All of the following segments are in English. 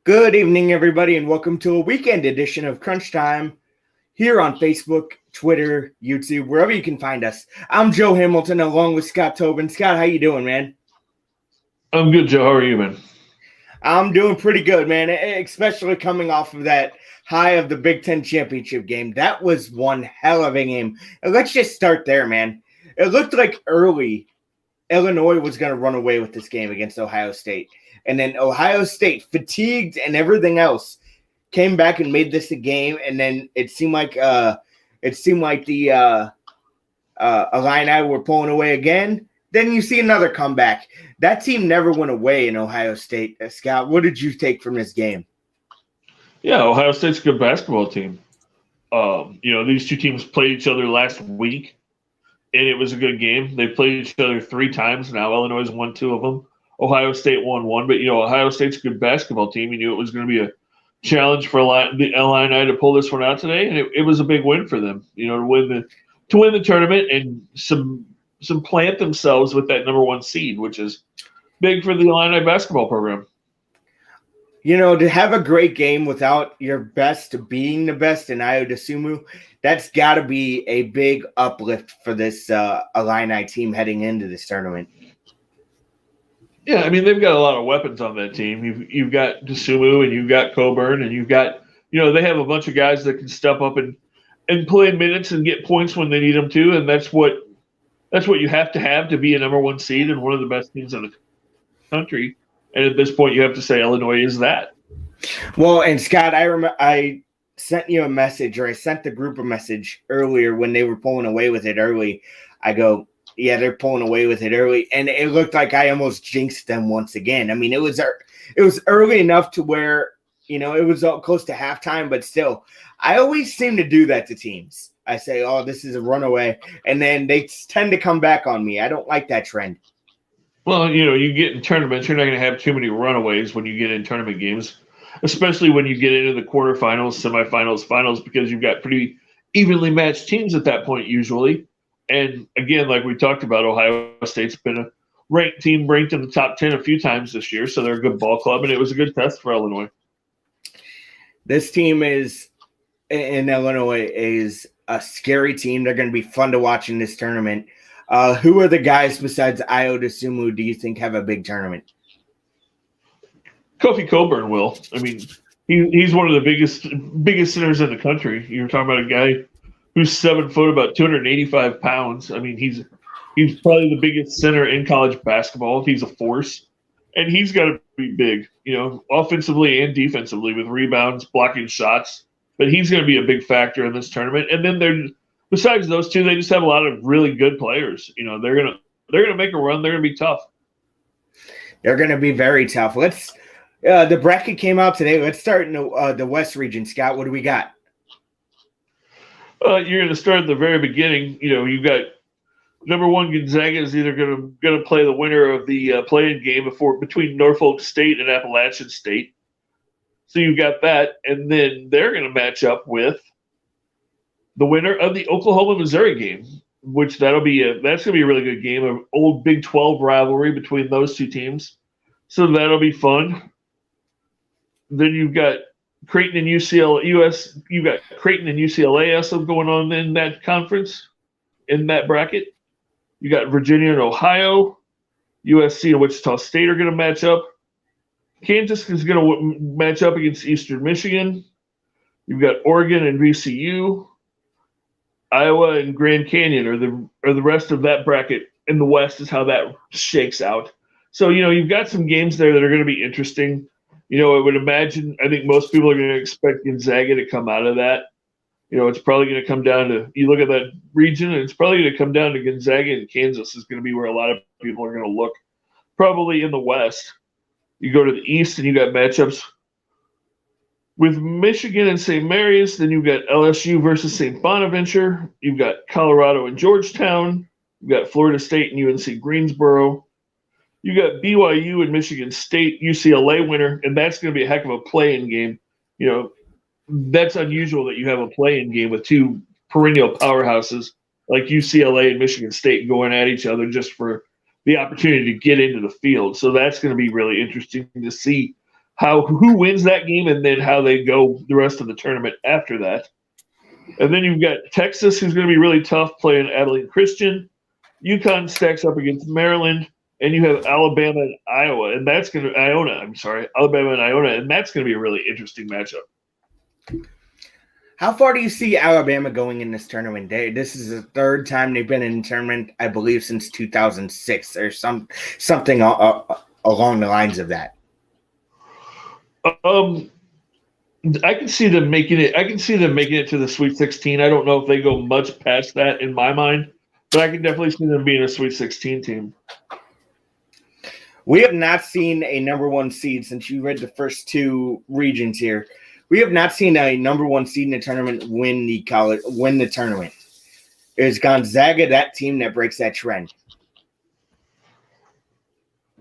Good evening, everybody, and welcome to a weekend edition of Crunch Time here on Facebook, Twitter, YouTube, wherever you can find us. I'm Joe Hamilton, along with Scott Tobin. Scott, how you doing, man? I'm good, Joe. How are you, man? I'm doing pretty good, man, especially coming off of that high of the Big Ten championship game. That was one hell of a game. And let's just start there, man. It looked like early Illinois was going to run away with this game against Ohio State. And then Ohio State, fatigued and everything else, came back and made this a game. And then it seemed like the Illini were pulling away again. Then you see another comeback. That team never went away in Ohio State. Scott, what did you take from this game? Yeah, Ohio State's a good basketball team. These two teams played each other last week, and it was a good game. They played each other 3 times. Now Illinois has won 2 of them. Ohio State won 1, but Ohio State's a good basketball team. You knew it was going to be a challenge for the Illini to pull this one out today, and it was a big win for them. To win the tournament and some plant themselves with that number 1 seed, which is big for the Illini basketball program. To have a great game without your best being the best in Ayo Dosunmu, that's got to be a big uplift for this Illini team heading into this tournament. Yeah, I mean, they've got a lot of weapons on that team. You've got Dosunmu and you've got Coburn, and you've got, they have a bunch of guys that can step up and play minutes and get points when they need them to, and that's what you have to be a number 1 seed and one of the best teams in the country. And at this point, you have to say Illinois is that. Well, and Scott, I remember I sent you a message, or I sent the group a message earlier when they were pulling away with it early. I go, yeah, they're pulling away with it early, and it looked like I almost jinxed them once again. I mean, it was early enough to where it was close to halftime, but still, I always seem to do that to teams. I say, "Oh, this is a runaway," and then they tend to come back on me. I don't like that trend. Well, you get in tournaments, you're not going to have too many runaways when you get in tournament games, especially when you get into the quarterfinals, semifinals, finals, because you've got pretty evenly matched teams at that point usually. And again, like we talked about, Ohio State's been a ranked team, ranked in the top 10 a few times this year, so they're a good ball club, and it was a good test for Illinois. This team in Illinois is a scary team. They're going to be fun to watch in this tournament. Who are the guys besides Ayo Dosunmu do you think have a big tournament? Kofi Coburn will. I mean, he's one of the biggest centers in the country. You're talking about a guy who's 7 foot, about 285 pounds. I mean, he's probably the biggest center in college basketball. He's a force, and he's got to be big, offensively and defensively with rebounds, blocking shots. But he's going to be a big factor in this tournament. And then besides those two, they just have a lot of really good players. They're gonna make a run. They're gonna be tough. They're gonna be very tough. Let's. The bracket came out today. Let's start in the West region. Scott, what do we got? You're going to start at the very beginning. You've got number 1 Gonzaga is either going to play the winner of the play-in game between Norfolk State and Appalachian State. So you've got that, and then they're going to match up with the winner of the Oklahoma-Missouri game, which that's going to be a really good game, an old Big 12 rivalry between those two teams. So that'll be fun. Then you've got Creighton and UCLA also going on in that conference, in that bracket. You got Virginia and Ohio. USC and Wichita State are going to match up. Kansas is going to match up against Eastern Michigan. You've got Oregon and VCU. Iowa and Grand Canyon are the rest of that bracket in the West is how that shakes out. So, you've got some games there that are going to be interesting. I would imagine, I think most people are going to expect Gonzaga to come out of that. It's probably going to come down to, you look at that region, and it's probably going to come down to Gonzaga and Kansas is going to be where a lot of people are going to look. Probably in the West. You go to the East and you got matchups with Michigan and St. Mary's. Then you've got LSU versus St. Bonaventure. You've got Colorado and Georgetown. You've got Florida State and UNC Greensboro. You got BYU and Michigan State, UCLA winner, and that's going to be a heck of a play-in game. That's unusual that you have a play-in game with two perennial powerhouses like UCLA and Michigan State going at each other just for the opportunity to get into the field. So that's going to be really interesting to see who wins that game and then how they go the rest of the tournament after that. And then you've got Texas, who's going to be really tough, playing Abilene Christian. UConn stacks up against Maryland. And you have Alabama and Iowa, and that's going to Alabama and Iona, and that's going to be a really interesting matchup. How far do you see Alabama going in this tournament? This is the third time they've been in the tournament, I believe, since 2006 or something along the lines of that. I can see them making it. I can see them making it to the Sweet 16. I don't know if they go much past that in my mind, but I can definitely see them being a Sweet 16 team. We have not seen a number one seed since you read the first two regions here. We have not seen a number one seed in the tournament win the tournament. Is Gonzaga that team that breaks that trend?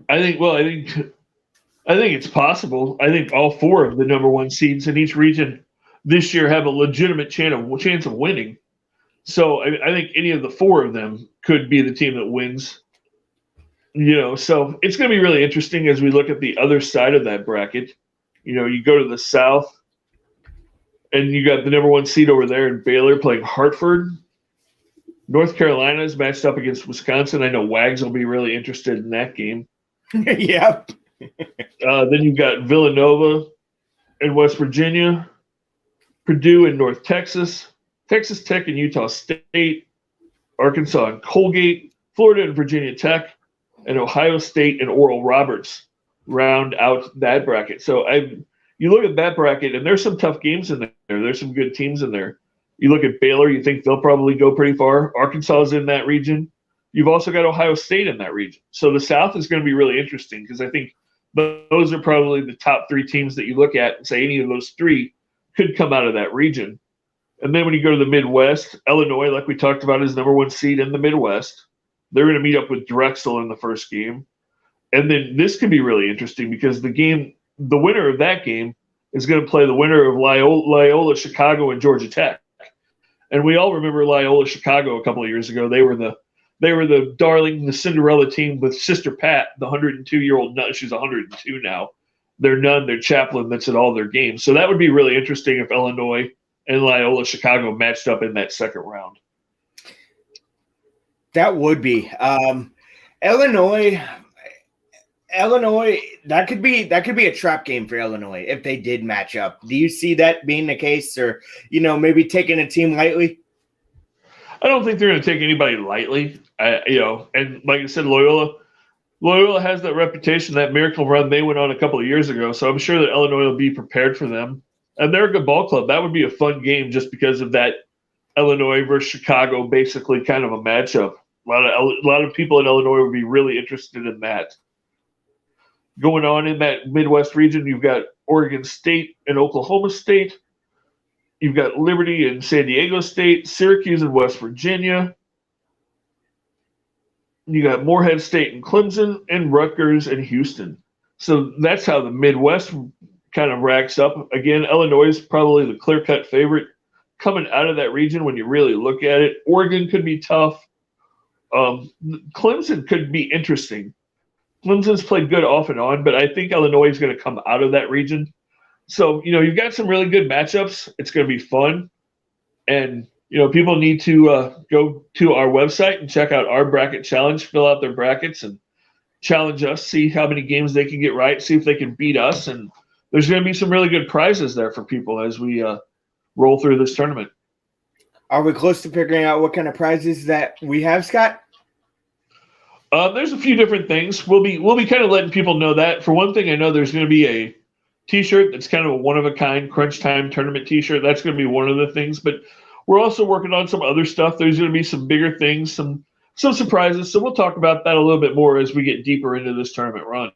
I think it's possible. I think all four of the number one seeds in each region this year have a legitimate chance of winning. So I think any of the four of them could be the team that wins. So it's going to be really interesting as we look at the other side of that bracket. You go to the South, and you got the number one seed over there in Baylor playing Hartford. North Carolina is matched up against Wisconsin. I know Wags will be really interested in that game. Yep. Then you've got Villanova in West Virginia, Purdue in North Texas, Texas Tech and Utah State, Arkansas and Colgate, Florida and Virginia Tech, and Ohio State and Oral Roberts round out that bracket. So you look at that bracket, and there's some tough games in there. There's some good teams in there. You look at Baylor, you think they'll probably go pretty far. Arkansas is in that region. You've also got Ohio State in that region. So the South is going to be really interesting because I think those are probably the top three teams that you look at and say any of those three could come out of that region. And then when you go to the Midwest, Illinois, like we talked about, is number one seed in the Midwest. They're going to meet up with Drexel in the first game. And then this could be really interesting because the winner of that game is going to play the winner of Loyola Chicago and Georgia Tech. And we all remember Loyola Chicago a couple of years ago. They were the darling, the Cinderella team with Sister Pat, the 102-year-old nun. She's 102 now. Their nun, their chaplain that's at all their games. So that would be really interesting if Illinois and Loyola Chicago matched up in that second round. That would be Illinois. That could be a trap game for Illinois if they did match up. Do you see that being the case, or maybe taking a team lightly? I don't think they're going to take anybody lightly. And like I said, Loyola has that reputation, that miracle run they went on a couple of years ago. So I'm sure that Illinois will be prepared for them, and they're a good ball club. That would be a fun game just because of that. Illinois versus Chicago, basically kind of a matchup. A lot of people in Illinois would be really interested in that. Going on in that Midwest region, you've got Oregon State and Oklahoma State. You've got Liberty and San Diego State, Syracuse and West Virginia. You got Morehead State and Clemson, and Rutgers and Houston. So that's how the Midwest kind of racks up. Again, Illinois is probably the clear-cut favorite coming out of that region when you really look at it. Oregon could be tough. Clemson could be interesting. Clemson's played good off and on, but I think Illinois is going to come out of that region. So, you've got some really good matchups. It's going to be fun. And, people need to go to our website and check out our bracket challenge, fill out their brackets and challenge us, see how many games they can get right, see if they can beat us. And there's going to be some really good prizes there for people as we roll through this tournament. Are we close to figuring out what kind of prizes that we have, Scott? There's a few different things. We'll be kind of letting people know that. For one thing, I know there's going to be a T-shirt that's kind of a one-of-a-kind crunch time tournament T-shirt. That's going to be one of the things. But we're also working on some other stuff. There's going to be some bigger things, some surprises. So we'll talk about that a little bit more as we get deeper into this tournament run.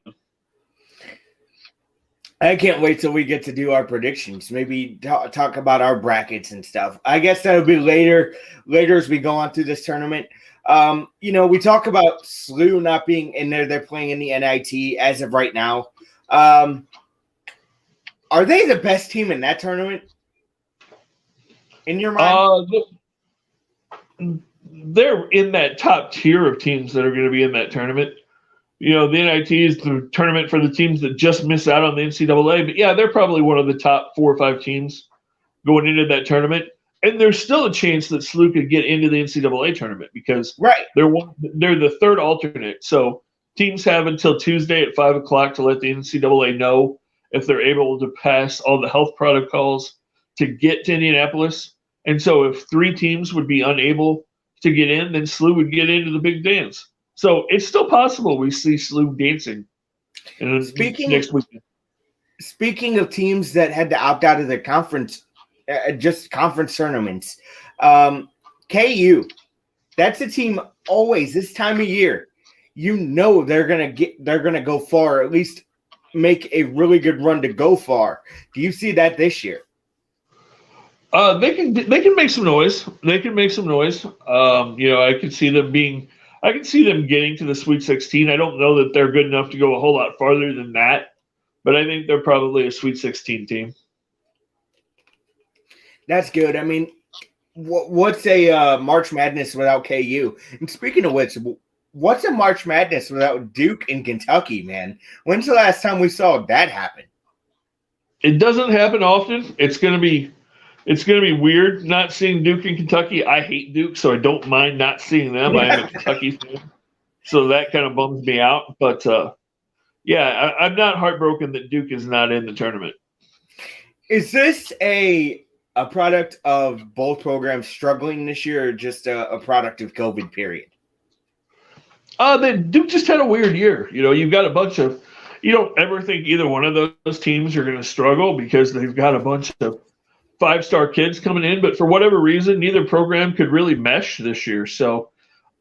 I can't wait till we get to do our predictions. Maybe talk about our brackets and stuff. I guess that'll be later as we go on through this tournament. We talk about SLU not being in there. They're playing in the NIT as of right now. Are they the best team in that tournament? In your mind? They're in that top tier of teams that are going to be in that tournament. The NIT is the tournament for the teams that just miss out on the NCAA. But, yeah, they're probably one of the top 4 or 5 teams going into that tournament. And there's still a chance that SLU could get into the NCAA tournament because they're the third alternate. So teams have until Tuesday at 5 o'clock to let the NCAA know if they're able to pass all the health protocols to get to Indianapolis. And so if 3 teams would be unable to get in, then SLU would get into the big dance. So it's still possible we see SLU dancing next weekend. Speaking of teams that had to opt out of their conference, just conference tournaments, KU, that's a team always this time of year. They're gonna go far, or at least make a really good run to go far. Do you see that this year? They can make some noise. They can make some noise. I can see them getting to the Sweet 16. I don't know that they're good enough to go a whole lot farther than that, but I think they're probably a Sweet 16 team. That's good. I mean, what's a March Madness without KU? And speaking of which, what's a March Madness without Duke and Kentucky, man? When's the last time we saw that happen? It doesn't happen often. It's gonna be weird not seeing Duke and Kentucky. I hate Duke, so I don't mind not seeing them. I am a Kentucky fan, so that kind of bums me out. But I'm not heartbroken that Duke is not in the tournament. Is this a product of both programs struggling this year, or just a product of COVID period? Duke just had a weird year. You've got a bunch of. You don't ever think either one of those teams are going to struggle because they've got a bunch of 5-star kids coming in, but for whatever reason, neither program could really mesh this year. So,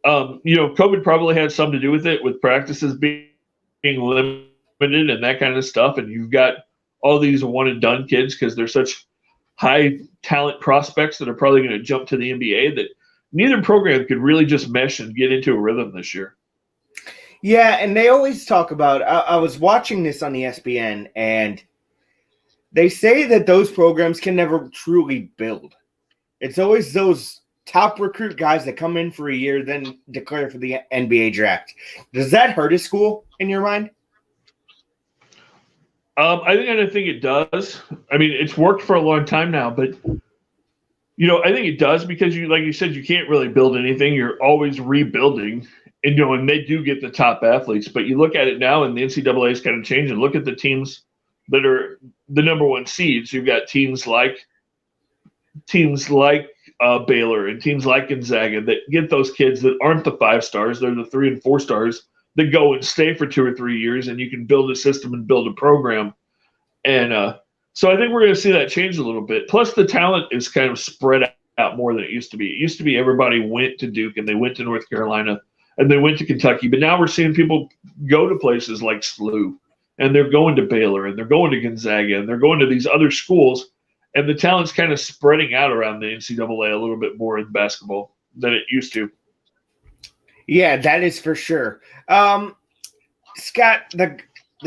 COVID probably had something to do with it, with practices being limited and that kind of stuff. And you've got all these one and done kids because they're such high talent prospects that are probably going to jump to the NBA that neither program could really just mesh and get into a rhythm this year. Yeah, and they always talk about. I was watching this on ESPN, and they say that those programs can never truly build. It's always those top recruit guys that come in for a year, then declare for the NBA draft. Does that hurt a school in your mind? I think it does. I mean, it's worked for a long time now, but I think it does because like you said, you can't really build anything. You're always rebuilding, and they do get the top athletes. But you look at it now, and the NCAA is kind of changing. Look at the teams that are the number 1 seeds. You've got teams like Baylor and teams like Gonzaga that get those kids that aren't the 5 stars. They're the 3 and 4 stars that go and stay for 2 or 3 years, and you can build a system and build a program. And so I think we're going to see that change a little bit. Plus, the talent is kind of spread out more than it used to be. It used to be everybody went to Duke and they went to North Carolina and they went to Kentucky. But now we're seeing people go to places like SLU, and they're going to Baylor, and they're going to Gonzaga, and they're going to these other schools. And the talent's kind of spreading out around the NCAA a little bit more in basketball than it used to. Yeah, that is for sure. Scott, the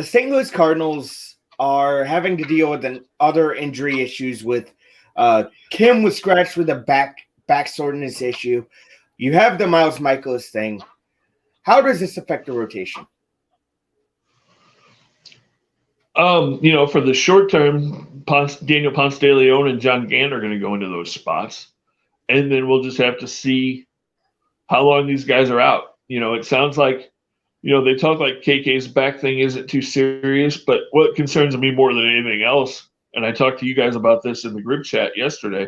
St. Louis Cardinals are having to deal with other injury issues with Kim was scratched with a back soreness issue. You have the Miles Michaelis thing. How does this affect the rotation? For the short term, Daniel Ponce de Leon and John Gant are going to go into those spots. And then we'll just have to see how long these guys are out. It sounds like, they talk like KK's back thing isn't too serious, but what concerns me more than anything else, and I talked to you guys about this in the group chat yesterday,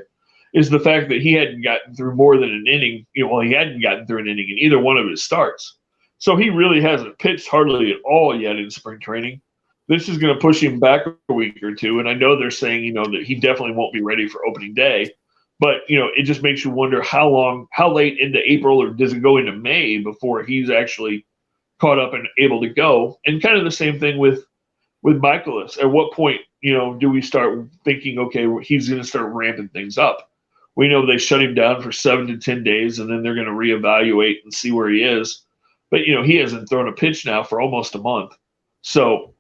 is the fact that he hadn't gotten through more than an inning. He hadn't gotten through an inning in either one of his starts. So he really hasn't pitched hardly at all yet in spring training. this is going to push him back a week or two. And I know they're saying, that he definitely won't be ready for opening day. But, it just makes you wonder how late into April or does it go into May before he's actually caught up and able to go? And kind of the same thing with Michaelis. At what point, do we start thinking, okay, he's going to start ramping things up? We know they shut him down for 7 to 10 days, and then they're going to reevaluate and see where he is. But, he hasn't thrown a pitch now for almost a month. So,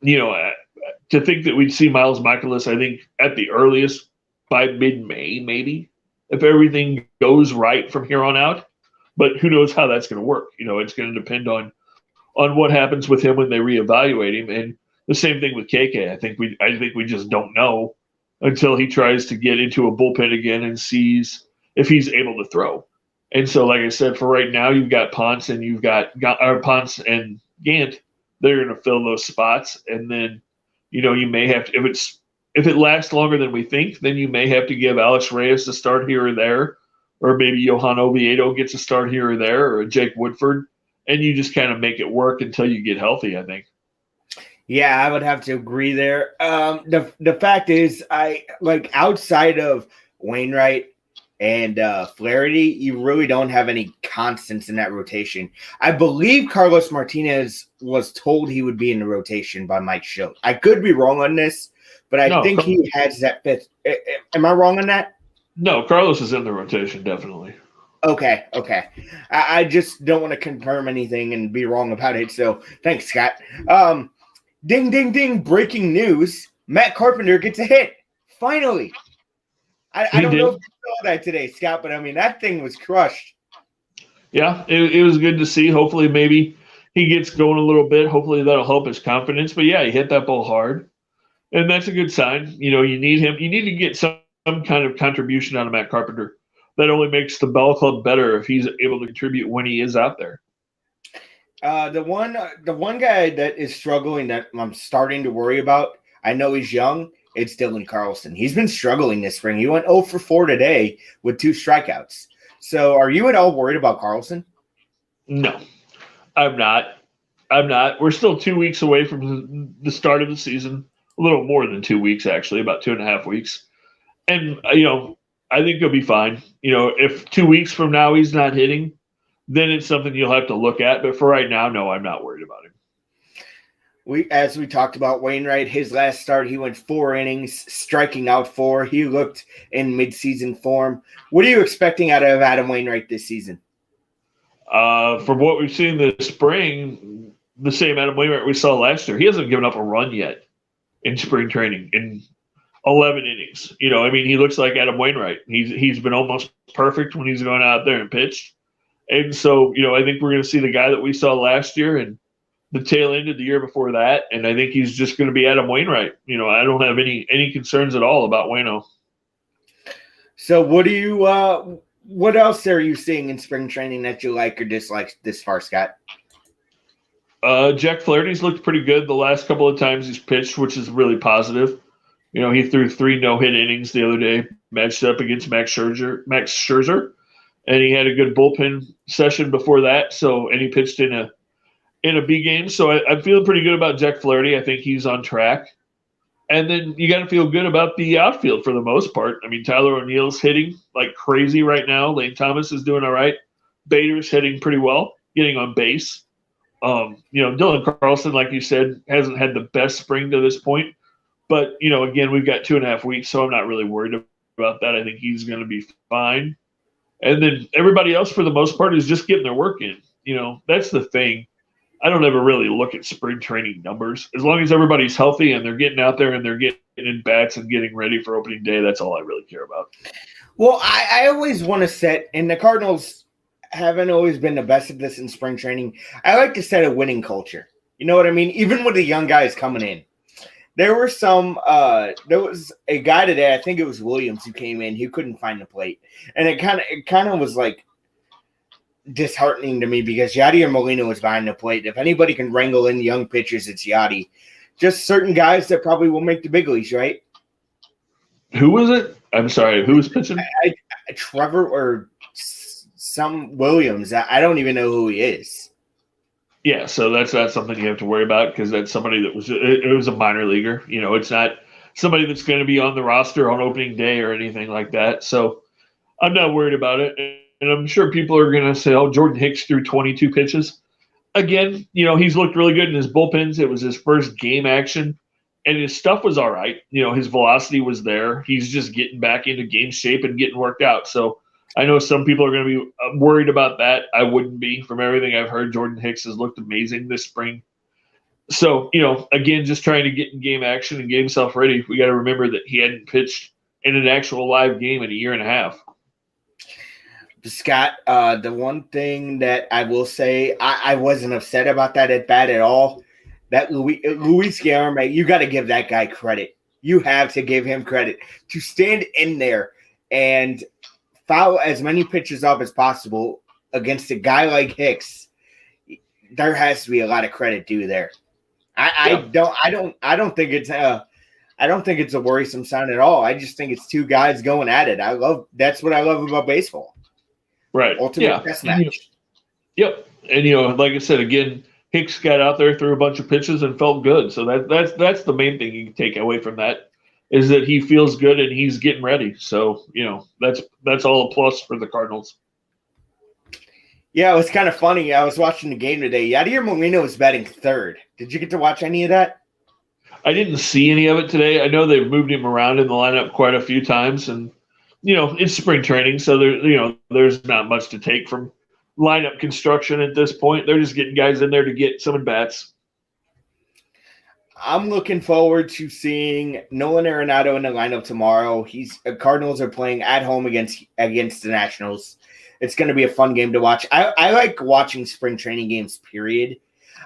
to think that we'd see Miles Michaelis, I think, at the earliest by mid-May, maybe, if everything goes right from here on out. But who knows how that's going to work? It's going to depend on what happens with him when they reevaluate him. And the same thing with KK. I think we just don't know until he tries to get into a bullpen again and sees if he's able to throw. And so, like I said, for right now, you've got Ponce and Ponce and Gant. They're going to fill those spots, and then you may have to, if it lasts longer than we think, then you may have to give Alex Reyes a start here or there, or maybe Johan Oviedo gets a start here or there, or a Jake Woodford, and you just kind of make it work until you get healthy, I think. Yeah, I would have to agree there. The fact is, outside of Wainwright and Flaherty, you really don't have any constants in that rotation. I believe Carlos Martinez was told he would be in the rotation by Mike Schilt. I could be wrong on this, but I think he has that fifth. Am I wrong on that? No, Carlos is in the rotation, definitely. Okay. I just don't want to confirm anything and be wrong about it. So thanks, Scott. Ding, ding, ding. Breaking news. Matt Carpenter gets a hit. Finally. I don't know if you saw that today, Scott, but I mean, that thing was crushed. Yeah, it was good to see. Hopefully, maybe he gets going a little bit. Hopefully, that'll help his confidence. But yeah, he hit that ball hard. And that's a good sign. You need him. You need to get some kind of contribution out of Matt Carpenter. That only makes the Bell Club better if he's able to contribute when he is out there. The one guy that is struggling that I'm starting to worry about, I know he's young, it's Dylan Carlson. He's been struggling this spring. He went 0 for 4 today with 2 strikeouts. So are you at all worried about Carlson? No, I'm not. We're still 2 weeks away from the start of the season. A little more than 2 weeks, actually, about 2.5 weeks. And, I think he'll be fine. If 2 weeks from now he's not hitting, then it's something you'll have to look at. But for right now, no, I'm not worried about him. As we talked about Wainwright, his last start, he went 4 innings, striking out 4. He looked in midseason form. What are you expecting out of Adam Wainwright this season? From what we've seen this spring, the same Adam Wainwright we saw last year. He hasn't given up a run yet in spring training in 11 innings. He looks like Adam Wainwright. He's been almost perfect when he's going out there and pitched. And so, I think we're going to see the guy that we saw last year and the tail end of the year before that. And I think he's just going to be Adam Wainwright. I don't have any concerns at all about Waino. So what else are you seeing in spring training that you like or dislike this far, Scott? Jack Flaherty's looked pretty good the last couple of times he's pitched, which is really positive. He threw 3 no-hit innings the other day, matched up against Max Scherzer, and he had a good bullpen session before that. And he pitched in a B game. So I'm feeling pretty good about Jack Flaherty. I think he's on track. And then you got to feel good about the outfield for the most part. Tyler O'Neill's hitting like crazy right now. Lane Thomas is doing all right. Bader's hitting pretty well, getting on base. Dylan Carlson, like you said, hasn't had the best spring to this point. But, again, we've got 2.5 weeks, so I'm not really worried about that. I think he's going to be fine. And then everybody else, for the most part, is just getting their work in. That's the thing. I don't ever really look at spring training numbers. As long as everybody's healthy and they're getting out there and they're getting in bats and getting ready for opening day, that's all I really care about. Well, I always want to set, and the Cardinals haven't always been the best at this in spring training. I like to set a winning culture. You know what I mean? Even with the young guys coming in. There was a guy today, I think it was Williams, who came in, he couldn't find the plate. And it kind of was like disheartening to me because Yadier Molina was behind the plate. If anybody can wrangle in young pitchers, it's Yadi. Just certain guys that probably will make the big leagues, right? Who was it? I'm sorry, who was pitching? Trevor or some Williams. I don't even know who he is. Yeah, so that's not something you have to worry about because that's somebody that it was a minor leaguer. It's not somebody that's going to be on the roster on opening day or anything like that. So I'm not worried about it. And I'm sure people are going to say, oh, Jordan Hicks threw 22 pitches. Again, he's looked really good in his bullpens. It was his first game action, and his stuff was all right. His velocity was there. He's just getting back into game shape and getting worked out. So I know some people are going to be worried about that. I wouldn't be. From everything I've heard, Jordan Hicks has looked amazing this spring. So, again, just trying to get in game action and get himself ready. We got to remember that he hadn't pitched in an actual live game in a year and a half. Scott, the one thing that I will say, I wasn't upset about that at bat at all. That Luis Guillorme, you got to give that guy credit. You have to give him credit to stand in there and foul as many pitches up as possible against a guy like Hicks. There has to be a lot of credit due there. I don't think it's a worrisome sign at all. I just think it's two guys going at it. That's what I love about baseball. Right. Ultimate test match. Yep. And like I said, again, Hicks got out there, threw a bunch of pitches, and felt good. So that's the main thing you can take away from that is that he feels good and he's getting ready. So that's all a plus for the Cardinals. Yeah, it was kind of funny. I was watching the game today. Yadier Molina was batting third. Did you get to watch any of that? I didn't see any of it today. I know they've moved him around in the lineup quite a few times, and it's spring training, so there's not much to take from lineup construction at this point. They're just getting guys in there to get some at bats. I'm looking forward to seeing Nolan Arenado in the lineup tomorrow. Cardinals are playing at home against the Nationals. It's going to be a fun game to watch. I like watching spring training games, period.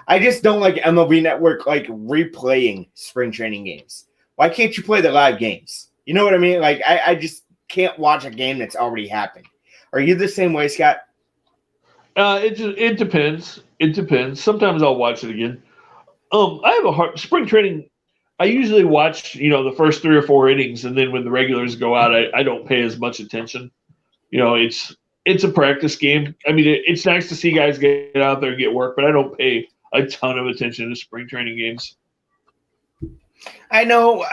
I just don't like MLB Network replaying spring training games. Why can't you play the live games? You know what I mean? I just can't watch a game that's already happened. Are you the same way, Scott? It depends. It depends. Sometimes I'll watch it again. I have a hard spring training. I usually watch, the first 3 or 4 innings, and then when the regulars go out, I don't pay as much attention. It's a practice game. I mean, it's nice to see guys get out there and get work, but I don't pay a ton of attention to spring training games. I know.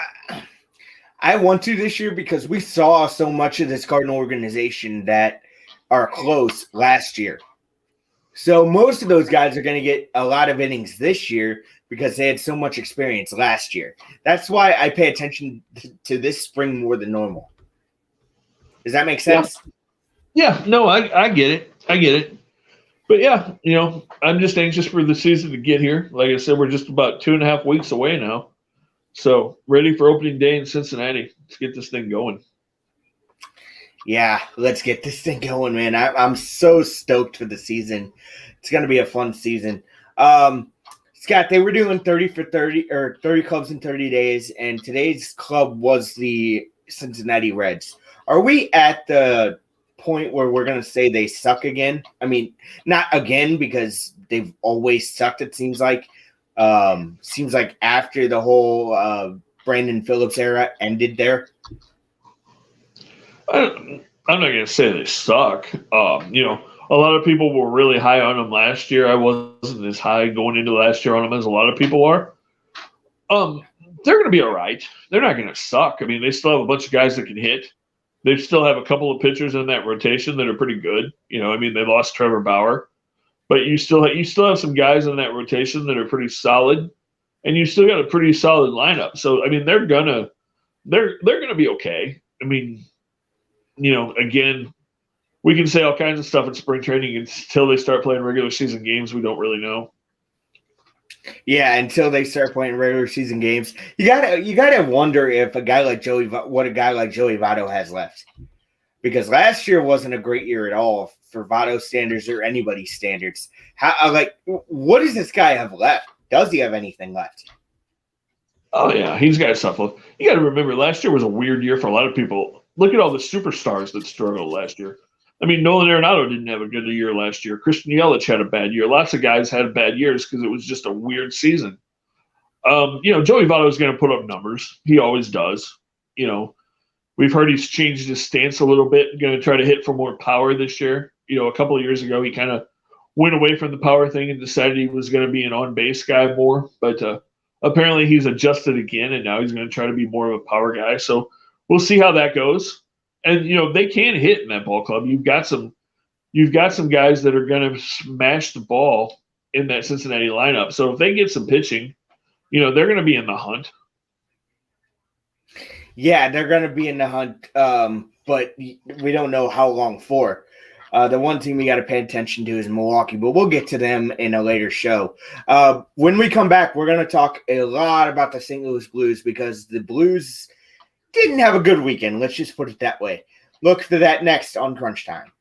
I want to this year because we saw so much of this Cardinal organization that are close last year. So most of those guys are going to get a lot of innings this year because they had so much experience last year. That's why I pay attention to this spring more than normal. Does that make sense? Yeah, no, I get it. I get it. But yeah, I'm just anxious for the season to get here. Like I said, we're just about 2.5 weeks away now. So ready for opening day in Cincinnati. Let's get this thing going. Yeah, let's get this thing going, man. I'm so stoked for the season. It's going to be a fun season. Scott, they were doing 30 for 30 or 30 clubs in 30 days, and today's club was the Cincinnati Reds. Are we at the point where we're going to say they suck again? I mean, not again because they've always sucked, it seems like. Seems like after the whole Brandon Phillips era ended there. I'm not going to say they suck. A lot of people were really high on them last year. I wasn't as high going into last year on them as a lot of people are. They're going to be all right. They're not going to suck. I mean, they still have a bunch of guys that can hit. They still have a couple of pitchers in that rotation that are pretty good. They lost Trevor Bauer, but you still have some guys in that rotation that are pretty solid, and you still got a pretty solid lineup. So I mean, they're gonna be okay. I mean, again, we can say all kinds of stuff in spring training until they start playing regular season games. We don't really know. Yeah, until they start playing regular season games, you gotta wonder if a guy like Joey Votto has left, because last year wasn't a great year at all for Votto standards or anybody's standards. What does this guy have left? Does he have anything left? Oh yeah, he's got stuff left. You got to remember, last year was a weird year for a lot of people. Look at all the superstars that struggled last year. I mean, Nolan Arenado didn't have a good year last year. Christian Yelich had a bad year. Lots of guys had bad years because it was just a weird season. Joey Votto is going to put up numbers. He always does. We've heard he's changed his stance a little bit, going to try to hit for more power this year. A couple of years ago, he kind of went away from the power thing and decided he was going to be an on-base guy more. But apparently he's adjusted again, and now he's going to try to be more of a power guy. So we'll see how that goes. And they can hit in that ball club. You've got some guys that are going to smash the ball in that Cincinnati lineup. So if they get some pitching, they're going to be in the hunt. Yeah, they're going to be in the hunt, but we don't know how long for. The one team we got to pay attention to is Milwaukee, but we'll get to them in a later show. When we come back, we're going to talk a lot about the St. Louis Blues because the Blues didn't have a good weekend. Let's just put it that way. Look for that next on Crunch Time.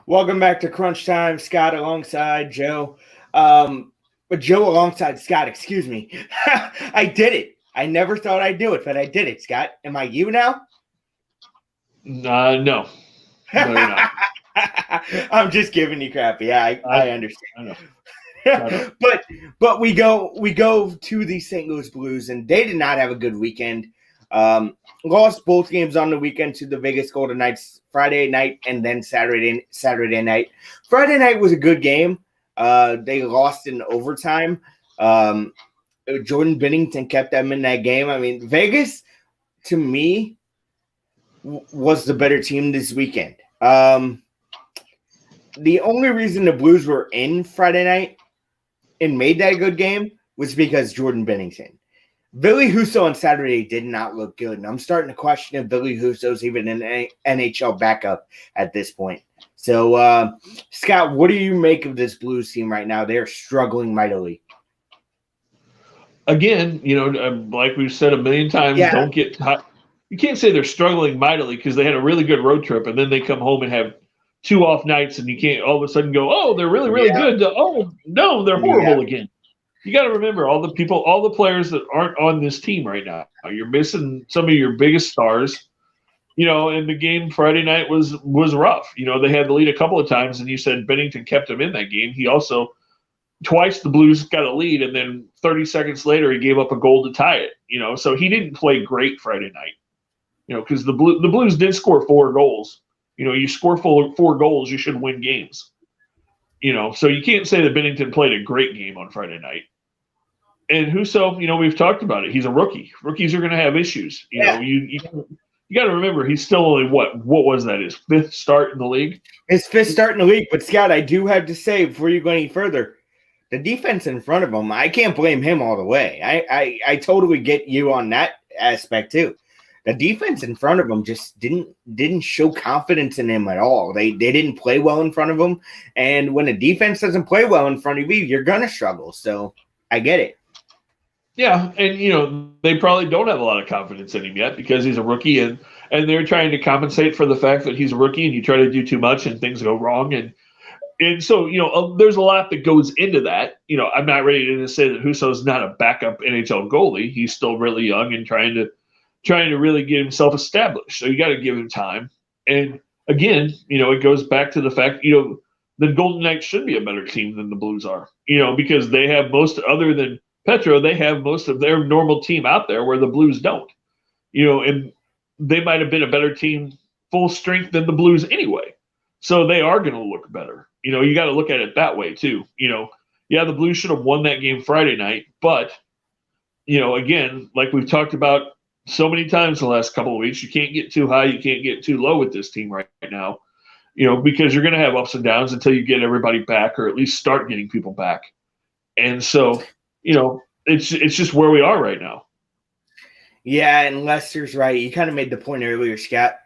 Welcome back to Crunch Time. Scott alongside Joe. Joe alongside Scott, excuse me. I did it. I never thought I'd do it, but I did it, Scott. Am I you now? No. No, you're not. I'm just giving you crap. Yeah, I understand. I know. But we go to the St. Louis Blues, and they did not have a good weekend. Lost both games on the weekend to the Vegas Golden Knights Friday night and then Saturday night. Friday night was a good game. They lost in overtime. Jordan Binnington kept them in that game. I mean, Vegas, to me, was the better team this weekend. The only reason the Blues were in Friday night and made that a good game was because Jordan Binnington. Billy Husso on Saturday did not look good, and I'm starting to question if Billy Husso's even an NHL backup at this point. So, Scott, what do you make of this Blues team right now? They're struggling mightily. Again, like we've said a million times, Don't get hot. You can't say they're struggling mightily because they had a really good road trip, and then they come home and have 2 off nights, and you can't all of a sudden go, oh, they're really, really good. Oh, no, they're horrible again. You got to remember all the players that aren't on this team right now. You're missing some of your biggest stars. And the game Friday night was rough. They had the lead a couple of times, and you said Binnington kept them in that game. He also twice the Blues got a lead, and then 30 seconds later he gave up a goal to tie it. So he didn't play great Friday night. Because the Blues did score 4 goals. You score 4 goals, you should win games. So you can't say that Binnington played a great game on Friday night. And Husso, we've talked about it. He's a rookie. Rookies are going to have issues. You got to remember he's still only what was that? His 5th start in the league. His 5th start in the league. But Scott, I do have to say before you go any further, the defense in front of him, I can't blame him all the way. I totally get you on that aspect too. The defense in front of him just didn't show confidence in him at all. They didn't play well in front of him, and when a defense doesn't play well in front of you, you're gonna struggle. So I get it. Yeah, and they probably don't have a lot of confidence in him yet because he's a rookie, and they're trying to compensate for the fact that he's a rookie, and you try to do too much and things go wrong, and so there's a lot that goes into that. I'm not ready to say that Husso's not a backup NHL goalie. He's still really young and trying to really get himself established. So you got to give him time. And again, it goes back to the fact, the Golden Knights should be a better team than the Blues are, because they have other than Petro, they have most of their normal team out there where the Blues don't, and they might have been a better team full strength than the Blues anyway. So they are going to look better. You got to look at it that way too. The Blues should have won that game Friday night, but, again, like we've talked about so many times the last couple of weeks, you can't get too high, you can't get too low with this team right now, because you're going to have ups and downs until you get everybody back or at least start getting people back. And so, it's just where we are right now. Yeah, and Lester's right. You kind of made the point earlier, Scott.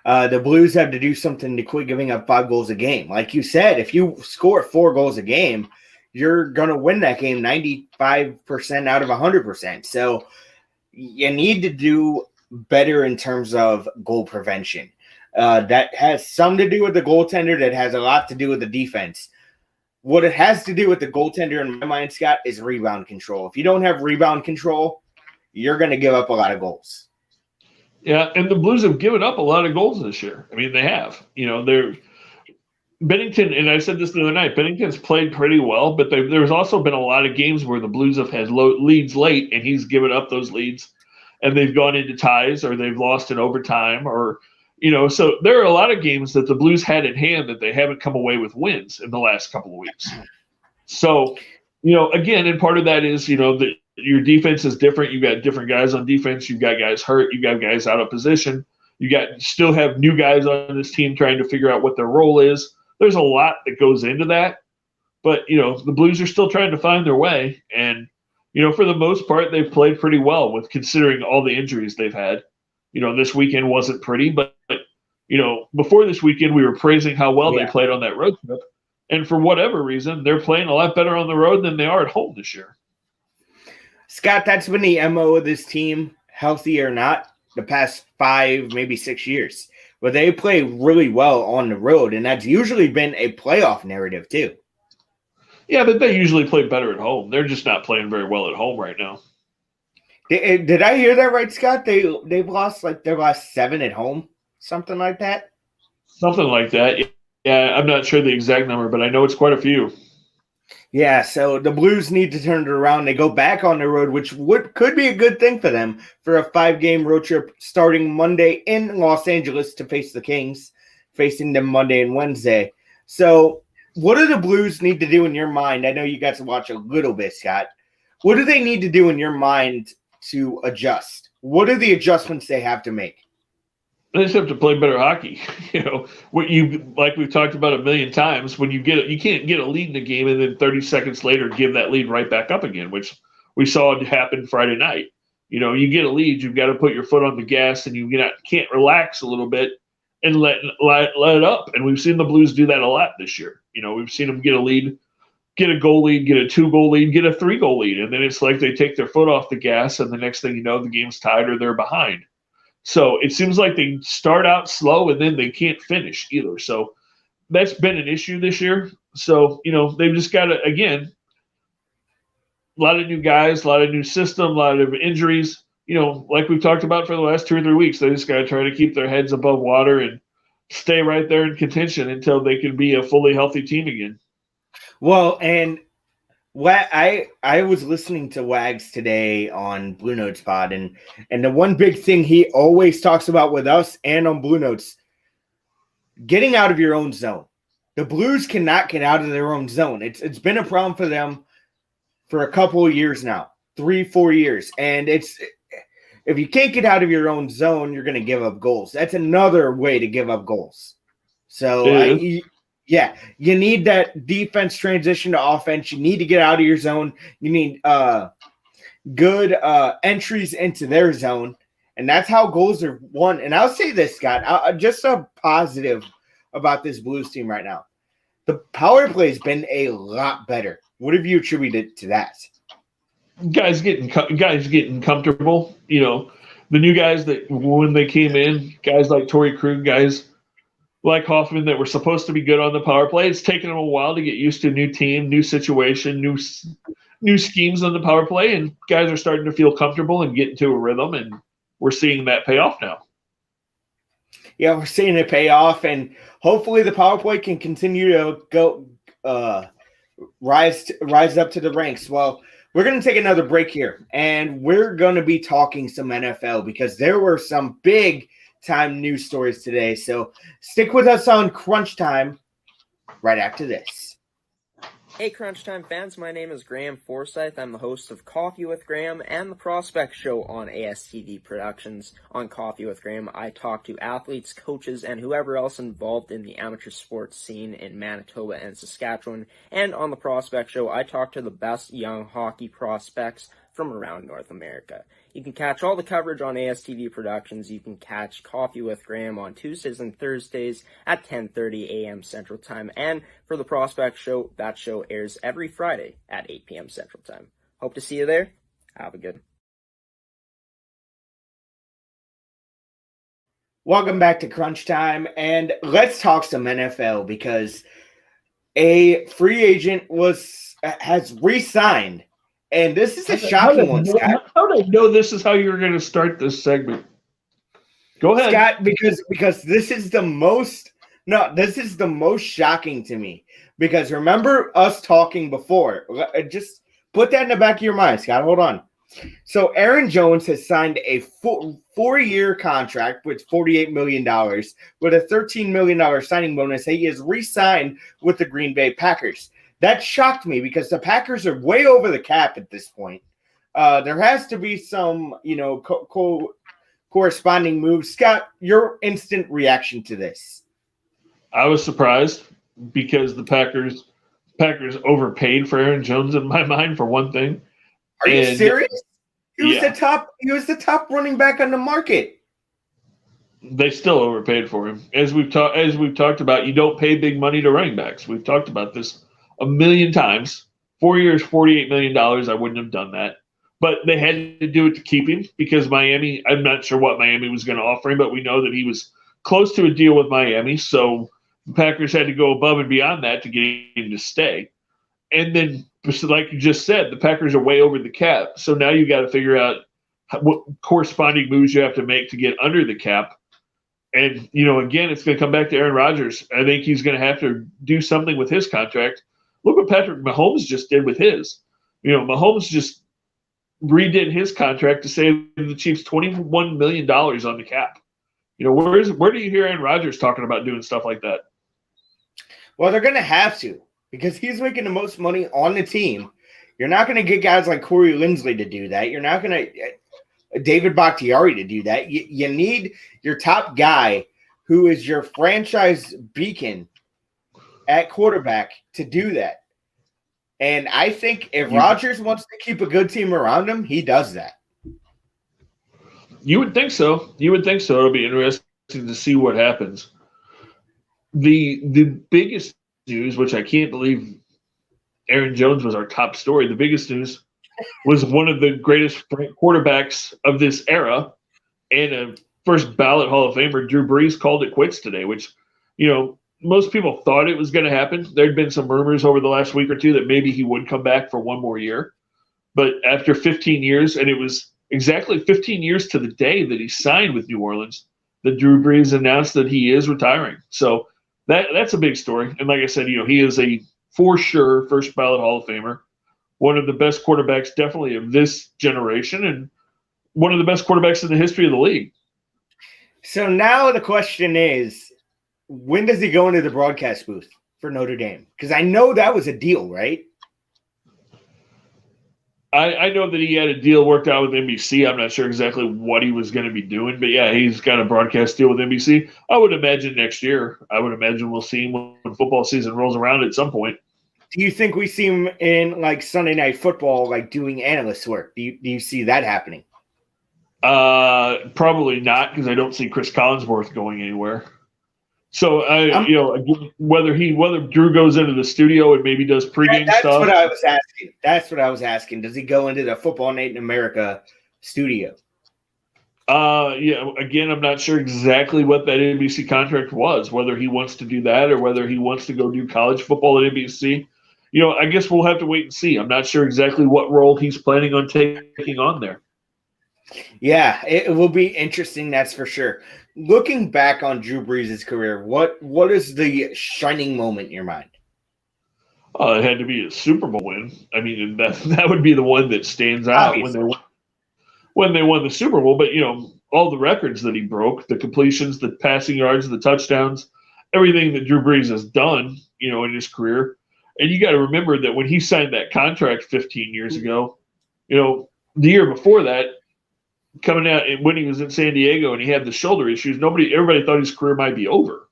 The Blues have to do something to quit giving up 5 goals a game. Like you said, if you score 4 goals a game, you're going to win that game 95% out of 100%. So you need to do better in terms of goal prevention. That has some to do with the goaltender. That has a lot to do with the defense. What it has to do with the goaltender, in my mind, Scott, is rebound control. If you don't have rebound control, you're going to give up a lot of goals. Yeah, and the Blues have given up a lot of goals this year. I mean, they have. They're Bennington, and I said this the other night, Bennington's played pretty well, but there's also been a lot of games where the Blues have had leads late, and he's given up those leads, and they've gone into ties, or they've lost in overtime, or so there are a lot of games that the Blues had in hand that they haven't come away with wins in the last couple of weeks. So, again, and part of that is, that your defense is different. You've got different guys on defense. You've got guys hurt. You've got guys out of position. Still have new guys on this team trying to figure out what their role is. There's a lot that goes into that. But, the Blues are still trying to find their way. And, for the most part, they've played pretty well with considering all the injuries they've had. This weekend wasn't pretty, but before this weekend, we were praising how well they played on that road trip. And for whatever reason, they're playing a lot better on the road than they are at home this year. Scott, that's been the MO of this team, healthy or not, the past 5, maybe 6 years. But they play really well on the road, and that's usually been a playoff narrative too. Yeah, but they usually play better at home. They're just not playing very well at home right now. Did I hear that right, Scott? They've lost like their last 7 at home, something like that? Something like that. Yeah, I'm not sure the exact number, but I know it's quite a few. Yeah, so the Blues need to turn it around. They go back on the road, which could be a good thing for them for a 5-game road trip starting Monday in Los Angeles to face the Kings, facing them Monday and Wednesday. So what do the Blues need to do in your mind? I know you got to watch a little bit, Scott. What do they need to do in your mind to adjust? What are the adjustments they have to make? They just have to play better hockey. What like we've talked about a million times, when you can't get a lead in the game and then 30 seconds later give that lead right back up again, which we saw happen Friday night. You get a lead, you've got to put your foot on the gas, and you can't relax a little bit and let it up. And we've seen the Blues do that a lot this year. We've seen them get a lead, get a goal lead, get a 2-goal lead, get a 3-goal lead, and then it's like they take their foot off the gas, and the next thing you know, the game's tied or they're behind. So it seems like they start out slow and then they can't finish either. So that's been an issue this year. So, they've just got to, again, a lot of new guys, a lot of new system, a lot of injuries. Like we've talked about for the last 2 or 3 weeks, they just got to try to keep their heads above water and stay right there in contention until they can be a fully healthy team again. Well, and I was listening to Wags today on Blue Notes Pod, and the one big thing he always talks about with us and on Blue Notes, getting out of your own zone. The Blues cannot get out of their own zone. It's been a problem for them for a couple of years now, 3-4 years, and if you can't get out of your own zone, you're going to give up goals. That's another way to give up goals. So yeah, you need that defense transition to offense. You need to get out of your zone. You need good entries into their zone, and that's how goals are won. And I'll say this, Scott, just a positive about this Blues team right now. The power play has been a lot better. What have you attributed to that? Guys getting comfortable. The new guys that when they came in, guys like Torrey Krug, guys like Hoffman that were supposed to be good on the power play. It's taken them a while to get used to a new team, new situation, new schemes on the power play, and guys are starting to feel comfortable and get into a rhythm, and we're seeing that pay off now. Yeah, we're seeing it pay off, and hopefully the power play can continue to go rise up to the ranks. Well, we're going to take another break here, and we're going to be talking some NFL because there were some big time news stories today. So stick with us on Crunch Time right after this. Hey Crunch Time fans, my name is Graham Forsyth. I'm the host of Coffee with Graham and the Prospect Show on ASTV Productions. On Coffee with Graham, I talk to athletes, coaches, and whoever else involved in the amateur sports scene in Manitoba and Saskatchewan. And on the Prospect Show, I talk to the best young hockey prospects from around North America. You can catch all the coverage on ASTV Productions. You can catch Coffee with Graham on Tuesdays and Thursdays at 10:30 a.m. Central Time. And for the Prospect Show, that show airs every Friday at 8 p.m. Central Time. Hope to see you there. Have a good one. Welcome back to Crunch Time, and let's talk some NFL because a free agent has re-signed, and this is a shocking one, Scott. How did I know this is how you were going to start this segment? Go ahead, Scott, because this is the most shocking to me. Because remember us talking before. Just put that in the back of your mind, Scott. Hold on. So Aaron Jones has signed a four-year contract with $48 million with a $13 million signing bonus. He is re-signed with the Green Bay Packers. That shocked me because the Packers are way over the cap at this point. There has to be some, corresponding moves. Scott, your instant reaction to this? I was surprised because the Packers overpaid for Aaron Jones in my mind, for one thing. Are you serious? He was the top running back on the market. They still overpaid for him. As we've talked about, you don't pay big money to running backs. We've talked about this a million times. 4 years, $48 million. I wouldn't have done that. But they had to do it to keep him because Miami, I'm not sure what Miami was going to offer him, but we know that he was close to a deal with Miami. So the Packers had to go above and beyond that to get him to stay. And then, like you just said, the Packers are way over the cap. So now you got to figure out what corresponding moves you have to make to get under the cap. And, again, it's going to come back to Aaron Rodgers. I think he's going to have to do something with his contract. Look what Patrick Mahomes just did with his. Mahomes just redid his contract to save the Chiefs $21 million on the cap. Where do you hear Aaron Rodgers talking about doing stuff like that? Well, they're going to have to. Because he's making the most money on the team. You're not going to get guys like Corey Linsley to do that. You're not going to David Bakhtiari to do that. You need your top guy who is your franchise beacon at quarterback to do that. And I think if Rodgers wants to keep a good team around him, he does that. You would think so. It'll be interesting to see what happens. The biggest news, which I can't believe Aaron Jones was our top story. The biggest news was one of the greatest quarterbacks of this era and a first ballot Hall of Famer, Drew Brees, called it quits today, which, most people thought it was going to happen. There'd been some rumors over the last week or two that maybe he would come back for one more year. But after 15 years, and it was exactly 15 years to the day that he signed with New Orleans, that Drew Brees announced that he is retiring. So that's a big story. And like I said, he is a for sure first ballot Hall of Famer, one of the best quarterbacks definitely of this generation, and one of the best quarterbacks in the history of the league. So now the question is, when does he go into the broadcast booth for Notre Dame? Because I know that was a deal, right? I know that he had a deal worked out with NBC. I'm not sure exactly what he was going to be doing, but yeah, he's got a broadcast deal with NBC. I would imagine next year. I would imagine we'll see him when football season rolls around at some point. Do you think we see him in Sunday Night Football, doing analyst work? Do you see that happening? Probably not, because I don't see Chris Collinsworth going anywhere. So whether Drew goes into the studio and maybe does pregame stuff. That's what I was asking. Does he go into the Football Night in America studio? Again, I'm not sure exactly what that NBC contract was, whether he wants to do that or whether he wants to go do college football at NBC. I guess we'll have to wait and see. I'm not sure exactly what role he's planning on taking on there. Yeah, it will be interesting, that's for sure. Looking back on Drew Brees' career, what is the shining moment in your mind? It had to be a Super Bowl win. I mean, that would be the one that stands out when they won the Super Bowl. But all the records that he broke, the completions, the passing yards, the touchdowns, everything that Drew Brees has done, in his career. And you got to remember that when he signed that contract 15 years ago, the year before that, coming out and when he was in San Diego and he had the shoulder issues, everybody thought his career might be over.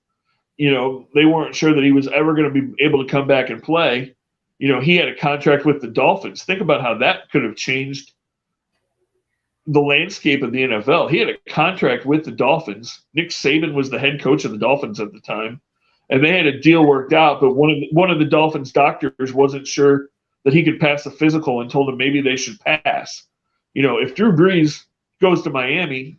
They weren't sure that he was ever going to be able to come back and play. He had a contract with the Dolphins. Think about how that could have changed the landscape of the NFL. He had a contract with the Dolphins. Nick Saban was the head coach of the Dolphins at the time, and they had a deal worked out. But one of the Dolphins doctors wasn't sure that he could pass the physical and told him maybe they should pass. If Drew Brees goes to Miami,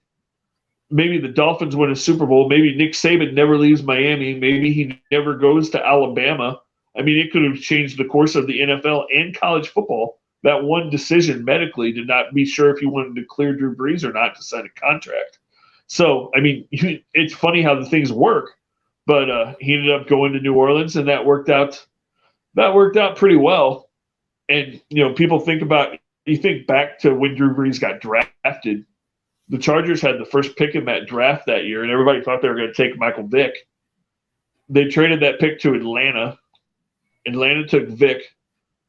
maybe the Dolphins win a Super Bowl. Maybe Nick Saban never leaves Miami. Maybe he never goes to Alabama. I mean, it could have changed the course of the NFL and college football. That one decision medically to not be sure if he wanted to clear Drew Brees or not to sign a contract. So, I mean, it's funny how the things work, but he ended up going to New Orleans, and that worked out. That worked out pretty well. And people think back to when Drew Brees got drafted. The Chargers had the first pick in that draft that year, and everybody thought they were going to take Michael Vick. They traded that pick to Atlanta. Atlanta took Vick.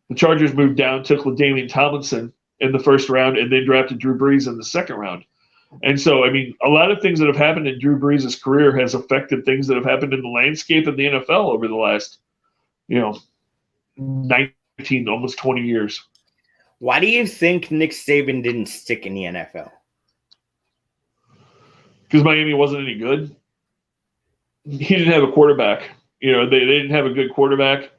The Chargers moved down, took LaDainian Tomlinson in the first round, and then drafted Drew Brees in the second round. And so, I mean, a lot of things that have happened in Drew Brees' career has affected things that have happened in the landscape of the NFL over the last, 19, almost 20 years. Why do you think Nick Saban didn't stick in the NFL? Because Miami wasn't any good. He didn't have a quarterback. They didn't have a good quarterback.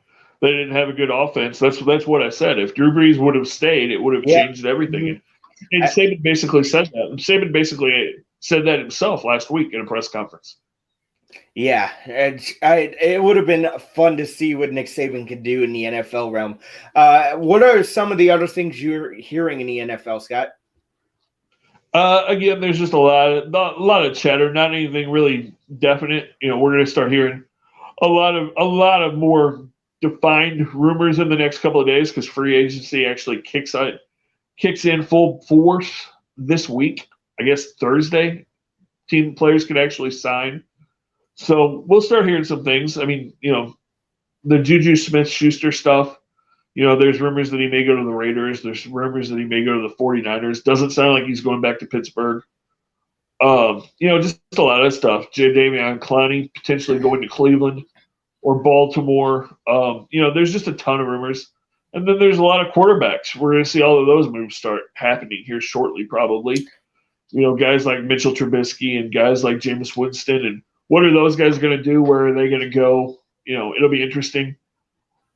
They didn't have a good offense. That's what I said. If Drew Brees would have stayed, it would have changed everything. And Saban basically said that. Saban basically said that himself last week in a press conference. Yeah, it would have been fun to see what Nick Saban could do in the NFL realm. What are some of the other things you're hearing in the NFL, Scott? Again, there's just a lot of chatter, not anything really definite. We're going to start hearing a lot of more defined rumors in the next couple of days because free agency actually kicks in full force this week. I guess Thursday, team players could actually sign. So we'll start hearing some things. I mean, the Juju Smith-Schuster stuff. There's rumors that he may go to the Raiders. There's rumors that he may go to the 49ers. Doesn't sound like he's going back to Pittsburgh. Just a lot of stuff. Jadeveon Clowney potentially going to Cleveland or Baltimore. There's just a ton of rumors. And then there's a lot of quarterbacks. We're going to see all of those moves start happening here shortly, probably. Guys like Mitchell Trubisky and guys like Jameis Winston. And what are those guys going to do? Where are they going to go? It'll be interesting.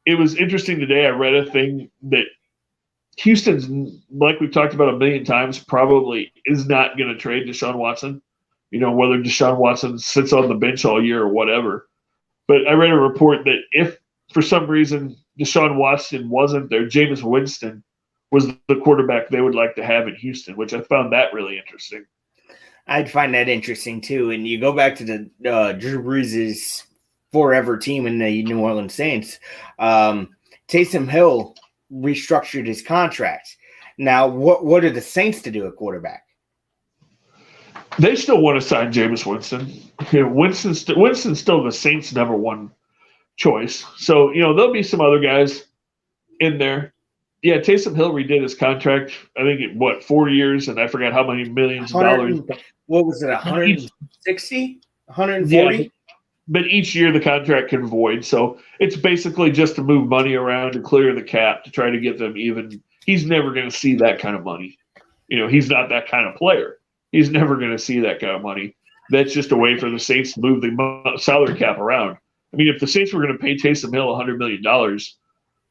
It was interesting today. I read a thing that Houston's, like we've talked about a million times, probably is not going to trade Deshaun Watson. Whether Deshaun Watson sits on the bench all year or whatever. But I read a report that if for some reason Deshaun Watson wasn't there, Jameis Winston was the quarterback they would like to have in Houston, which I found that really interesting. I'd find that interesting too. And you go back to the Drew Brees' forever team in the New Orleans Saints. Taysom Hill restructured his contract. Now, what are the Saints to do at quarterback? They still want to sign Jameis Winston. Winston's still the Saints' number one choice. So, there'll be some other guys in there. Yeah, Taysom Hill redid his contract, I think, 4 years, and I forgot how many millions of dollars. What was it, 160? 140? Yeah, but each year the contract can void. So it's basically just to move money around to clear the cap to try to get them even. He's never going to see that kind of money. He's not that kind of player. He's never going to see that kind of money. That's just a way for the Saints to move the salary cap around. I mean, if the Saints were going to pay Taysom Hill $100 million,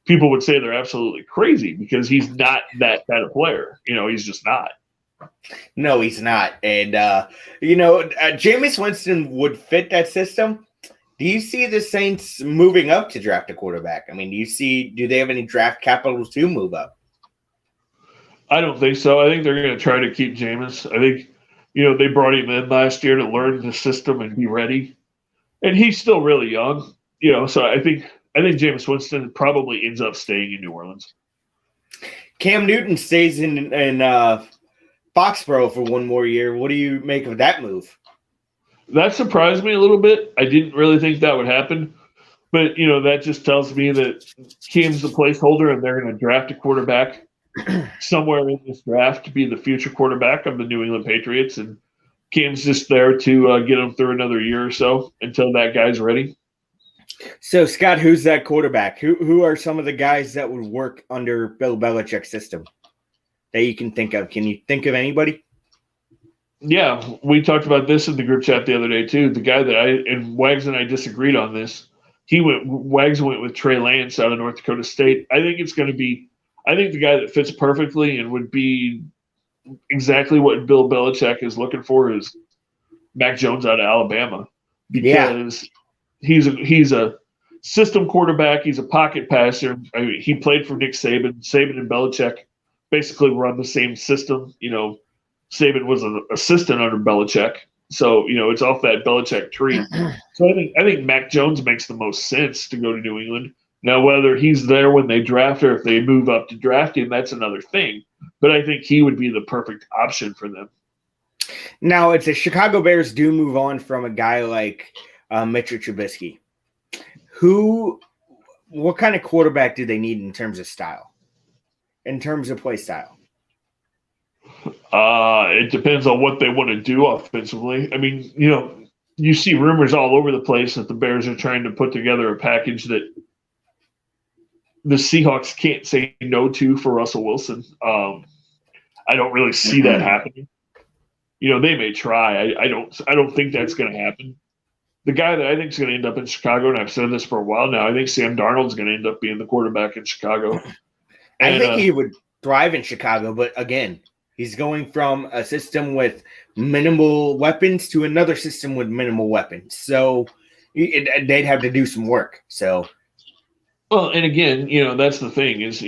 people would say they're absolutely crazy because he's not that kind of player. He's just not. No, he's not. And, Jameis Winston would fit that system. Do you see the Saints moving up to draft a quarterback? I mean, do they have any draft capital to move up? I don't think so. I think they're going to try to keep Jameis. I think, they brought him in last year to learn the system and be ready. And he's still really young, so I think Jameis Winston probably ends up staying in New Orleans. Cam Newton stays in Foxborough for one more year. What do you make of that move? That surprised me a little bit. I didn't really think that would happen. But, that just tells me that Cam's the placeholder and they're going to draft a quarterback somewhere in this draft to be the future quarterback of the New England Patriots. And Cam's just there to get him through another year or so until that guy's ready. So, Scott, who's that quarterback? Who are some of the guys that would work under Bill Belichick's system that you can think of? Can you think of anybody? Yeah, we talked about this in the group chat the other day too. The guy that Wags and I disagreed on this. Wags went with Trey Lance out of North Dakota State. I think the guy that fits perfectly and would be exactly what Bill Belichick is looking for is Mac Jones out of Alabama, because he's a system quarterback. He's a pocket passer. I mean, he played for Nick Saban. Saban and Belichick basically run the same system. Saban was an assistant under Belichick, so it's off that Belichick tree. So I think Mac Jones makes the most sense to go to New England. Now, whether he's there when they draft or if they move up to draft him, that's another thing. But I think he would be the perfect option for them. Now, if the Chicago Bears do move on from a guy like Mitchell Trubisky, what kind of quarterback do they need in terms of style, in terms of play style? It depends on what they want to do offensively. I mean, you see rumors all over the place that the Bears are trying to put together a package that the Seahawks can't say no to for Russell Wilson. I don't really see that happening. They may try. I don't think that's going to happen. The guy that I think is going to end up in Chicago, and I've said this for a while now, I think Sam Darnold's going to end up being the quarterback in Chicago. I think he would thrive in Chicago, but again, he's going from a system with minimal weapons to another system with minimal weapons. So they'd have to do some work. So, well, and again, that's the thing is,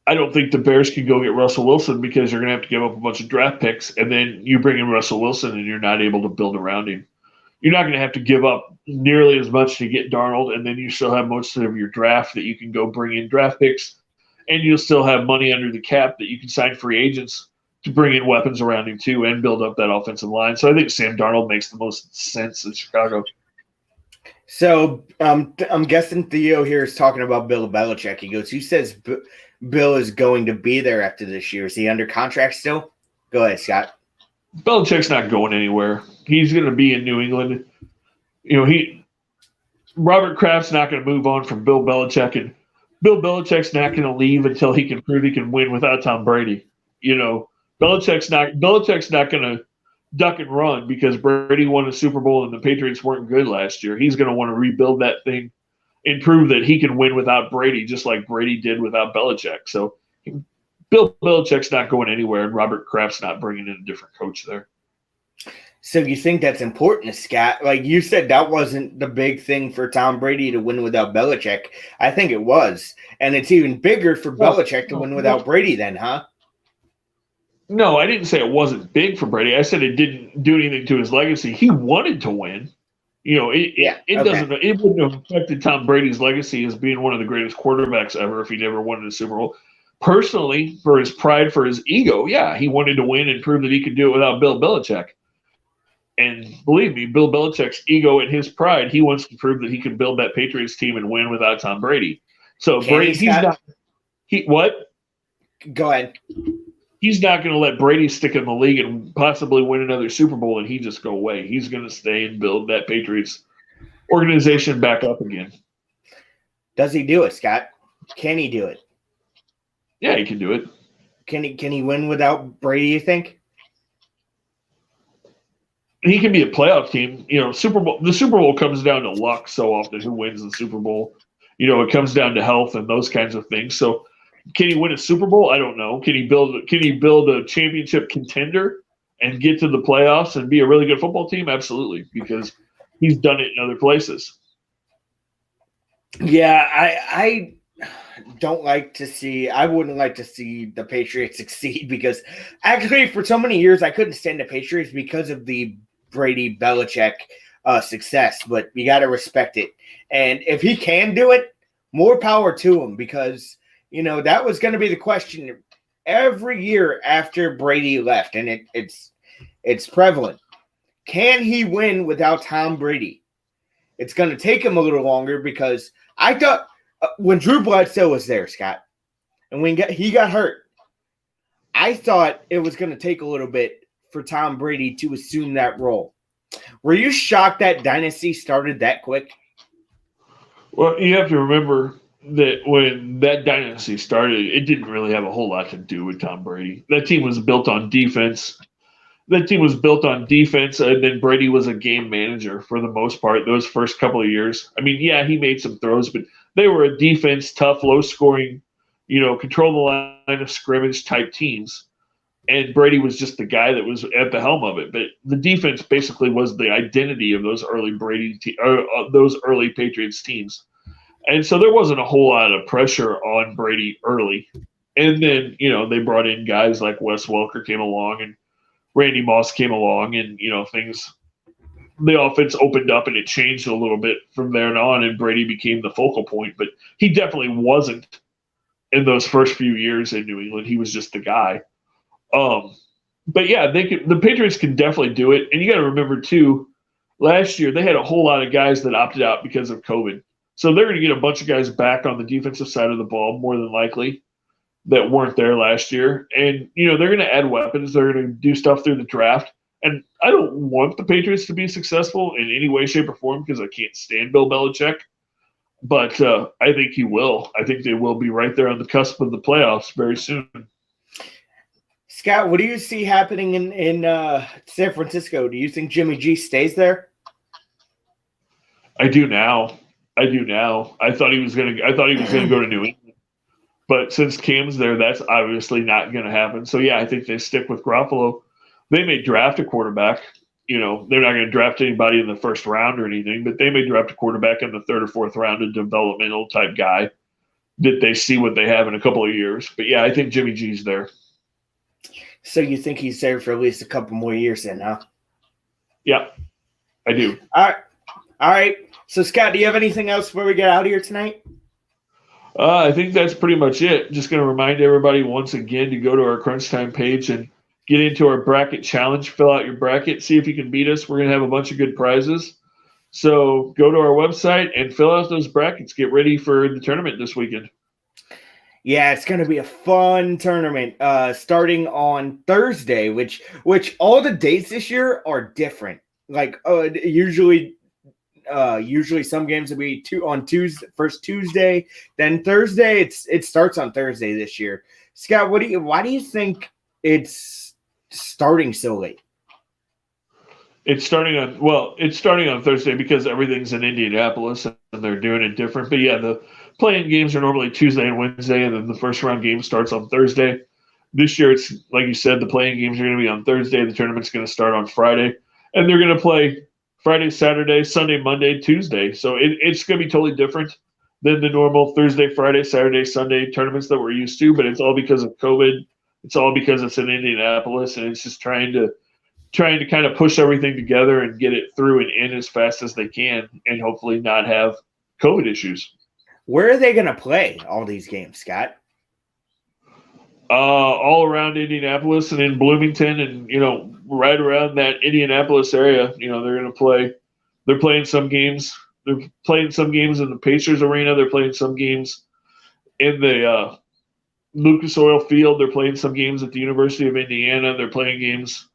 I don't think the Bears can go get Russell Wilson because you're going to have to give up a bunch of draft picks, and then you bring in Russell Wilson and you're not able to build around him. You're not going to have to give up nearly as much to get Darnold, and then you still have most of your draft that you can go bring in draft picks, and you'll still have money under the cap that you can sign free agents to bring in weapons around him too and build up that offensive line. So I think Sam Darnold makes the most sense in Chicago. So I'm guessing Theo here is talking about Bill Belichick. He says Bill is going to be there after this year. Is he under contract still? Go ahead, Scott. Belichick's not going anywhere. He's going to be in New England. Robert Kraft's not going to move on from Bill Belichick, and Bill Belichick's not going to leave until he can prove he can win without Tom Brady. Belichick's not going to duck and run because Brady won a Super Bowl and the Patriots weren't good last year. He's going to want to rebuild that thing and prove that he can win without Brady, just like Brady did without Belichick. So Bill Belichick's not going anywhere, and Robert Kraft's not bringing in a different coach there. So you think that's important, Scott? Like you said, that wasn't the big thing for Tom Brady to win without Belichick. I think it was. And it's even bigger for Belichick to win without Brady then, huh? No, I didn't say it wasn't big for Brady. I said it didn't do anything to his legacy. He wanted to win. It wouldn't have affected Tom Brady's legacy as being one of the greatest quarterbacks ever if he never won a Super Bowl. Personally, for his pride, for his ego, yeah, he wanted to win and prove that he could do it without Bill Belichick. And believe me, Bill Belichick's ego and his pride, he wants to prove that he can build that Patriots team and win without Tom Brady. So Brady, what? Go ahead. He's not going to let Brady stick in the league and possibly win another Super Bowl and he just go away. He's going to stay and build that Patriots organization back up again. Does he do it, Scott? Can he do it? Yeah, he can do it. Can he win without Brady, you think? He can be a playoff team. The Super Bowl comes down to luck so often, who wins the Super Bowl. It comes down to health and those kinds of things. So can he win a Super Bowl? I don't know. Can he build a championship contender and get to the playoffs and be a really good football team? Absolutely, because he's done it in other places. Yeah, I don't like to see – I wouldn't like to see the Patriots succeed because actually for so many years I couldn't stand the Patriots because of the Brady-Belichick success, but you got to respect it. And if he can do it, more power to him because, that was going to be the question every year after Brady left, and it's prevalent. Can he win without Tom Brady? It's going to take him a little longer because I thought – when Drew Bledsoe was there, Scott, and when he got hurt, I thought it was going to take a little bit for Tom Brady to assume that role. Were you shocked that dynasty started that quick? Well, you have to remember that when that dynasty started, it didn't really have a whole lot to do with Tom Brady. That team was built on defense. And then Brady was a game manager for the most part those first couple of years. I mean, yeah, he made some throws, but they were a defense, tough, low scoring, control the line of scrimmage type teams. And Brady was just the guy that was at the helm of it. But the defense basically was the identity of those early those early Patriots teams. And so there wasn't a whole lot of pressure on Brady early. And then, they brought in guys like Wes Welker came along and Randy Moss came along, and, the offense opened up and it changed a little bit from there on, and Brady became the focal point. But he definitely wasn't in those first few years in New England. He was just the guy. But yeah, the Patriots can definitely do it. And you got to remember too, last year they had a whole lot of guys that opted out because of COVID. So they're going to get a bunch of guys back on the defensive side of the ball, more than likely, that weren't there last year. And, they're going to add weapons. They're going to do stuff through the draft. And I don't want the Patriots to be successful in any way, shape, or form because I can't stand Bill Belichick. But I think he will. I think they will be right there on the cusp of the playoffs very soon. Scott, what do you see happening in San Francisco? Do you think Jimmy G stays there? I do now. I thought he was going to go to New England, but since Cam's there, that's obviously not going to happen. So yeah, I think they stick with Garoppolo. They may draft a quarterback. They're not going to draft anybody in the first round or anything, but they may draft a quarterback in the third or fourth round, a developmental type guy that they see what they have in a couple of years. But yeah, I think Jimmy G's there. So you think he's there for at least a couple more years then, huh? Yeah, I do. All right. So, Scott, do you have anything else before we get out of here tonight? I think that's pretty much it. Just going to remind everybody once again to go to our Crunch Time page and get into our bracket challenge. Fill out your bracket. See if you can beat us. We're going to have a bunch of good prizes. So go to our website and fill out those brackets. Get ready for the tournament this weekend. Yeah, it's going to be a fun tournament starting on Thursday, which all the dates this year are different. Like usually some games will be on Tuesday, first Tuesday, then Thursday. It starts on Thursday this year. Scott, why do you think it's starting so late? It's starting on Thursday because everything's in Indianapolis and they're doing it different. But yeah, the playing games are normally Tuesday and Wednesday, and then the first round game starts on Thursday. This year, it's like you said, the playing games are going to be on Thursday. The tournament's going to start on Friday, and they're going to play Friday, Saturday, Sunday, Monday, Tuesday. So it's going to be totally different than the normal Thursday, Friday, Saturday, Sunday tournaments that we're used to. But it's all because of COVID. It's all because it's in Indianapolis, and it's just trying to kind of push everything together and get it through and in as fast as they can, and hopefully not have COVID issues. Where are they going to play all these games, Scott? All around Indianapolis and in Bloomington, and right around that Indianapolis area. They're going to play. They're playing some games. They're playing some games in the Pacers Arena. They're playing some games in the Lucas Oil Field. They're playing some games at the University of Indiana. They're playing games.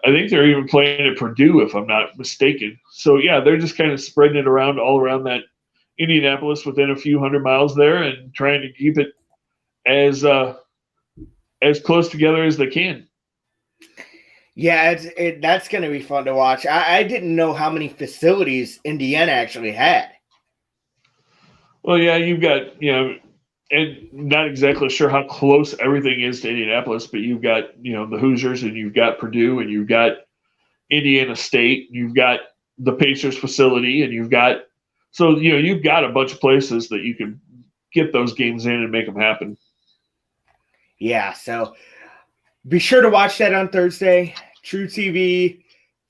I think they're even playing at Purdue, if I'm not mistaken. So yeah, they're just kind of spreading it around all around that Indianapolis within a few hundred miles there, and trying to keep it as close together as they can. Yeah, that's going to be fun to watch. I didn't know how many facilities Indiana actually had. Well, yeah, you've got, and not exactly sure how close everything is to Indianapolis, but you've got, the Hoosiers, and you've got Purdue, and you've got Indiana State, and you've got the Pacers facility, and you've got a bunch of places that you can get those games in and make them happen. Yeah, so be sure to watch that on Thursday. True TV,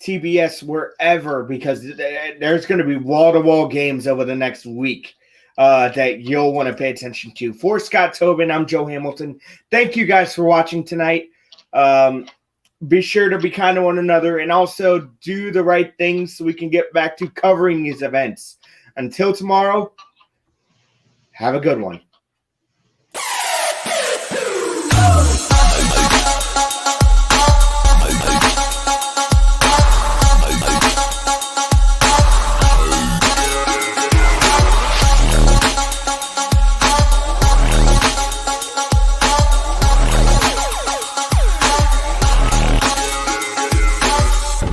TBS, wherever, because there's going to be wall-to-wall games over the next week that you'll want to pay attention to. For Scott Tobin, I'm Joe Hamilton. Thank you guys for watching tonight. Be sure to be kind to one another and also do the right things so we can get back to covering these events. Until tomorrow, have a good one.